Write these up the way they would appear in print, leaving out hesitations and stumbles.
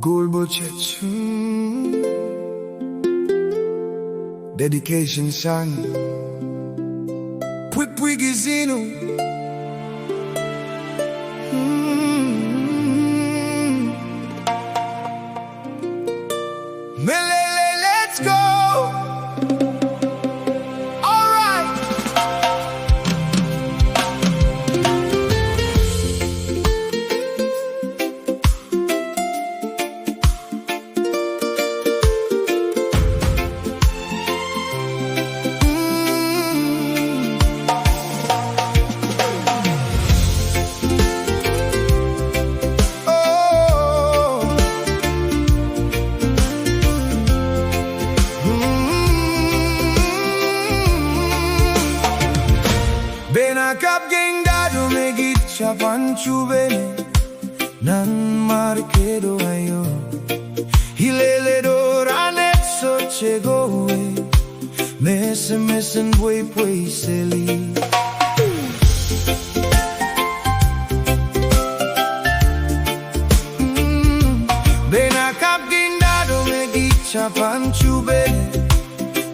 Gulbo Chechun Dedication song Pwupwuda Meleilei, let's go. Benakap geng dado megit chapan chubene nan markedo ayo hilele do ranet so chegoe mesen pwei seli Benakap geng dado megit chapan chubene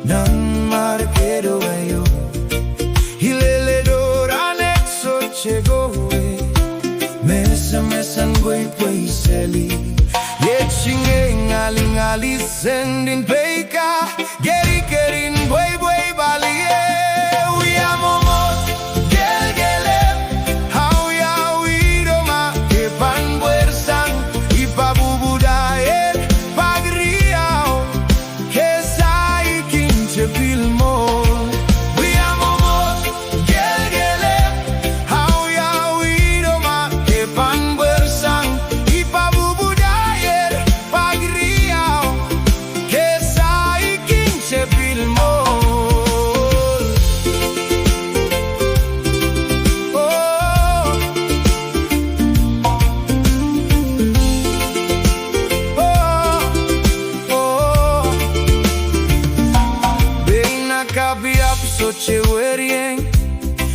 nan markedo ayo Chegoe mesen pwei seli Yechinge ngali sendin peika Geri kerin pwei balie We are momos gelgelem Hau ya widoma Epan buersang Ipa Pwupuda Pak Riau Kesai kinche filmo Kabiap so cewerieng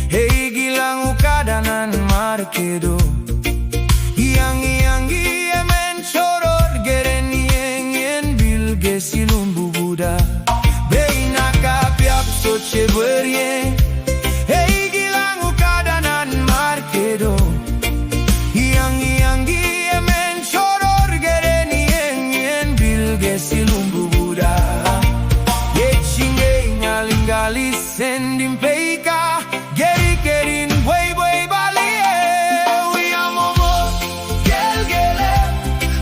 Hei gilang ukadanan markedo Yang yemen chorot geren yen bilge silum Pwupuda Beina kabiap so cewerieng Hei gilang ukadanan markedo Yang yemen chorot geren yen bilge silum Pwupuda Gali sending peika Geri kerin pwei balie We are momos gelgele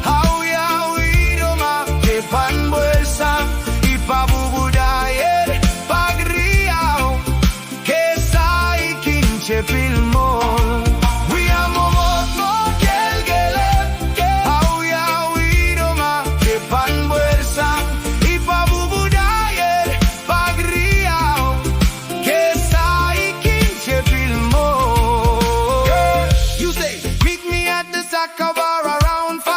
Hau ya widoma Epan buersang Ipa Pwupuda Pak Riau Kesai kinche filmo We are momos gelgele Hau ya widoma Epan buersang Ipa Pwupuda Pak Riau sakau-bar around 5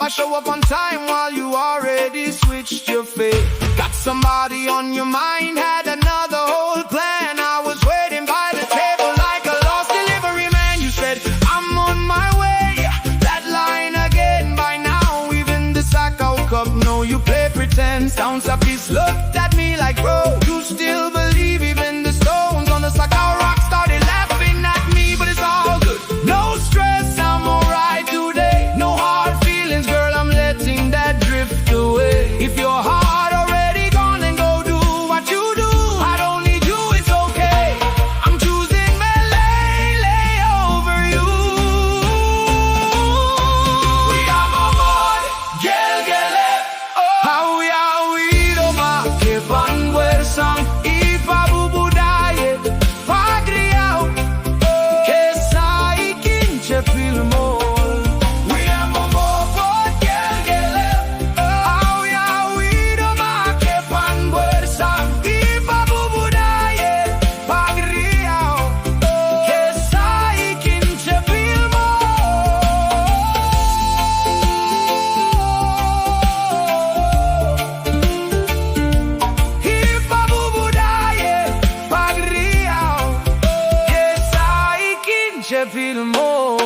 I show up on time while you already switched your fate Got somebody on your mind, had another whole plan I was waiting by the table like a lost delivery man You said, I'm on my way That line again, by now even the sakau cup know you play pretend Sounds a piece looked at me like, bro You still believe even the stones on the sakau rock started laughing at me But it's all good, no stress, I'm alright today No hard feelings, girl, I'm letting that drift away If your heart already gone, then go do what you do I don't need you, it's okay I'm choosing Meleilei over you We are momos gelgele Hau ya widoma Epan buersang Ipa Pwupuda Pak Riau Kesai kinche filmo filmo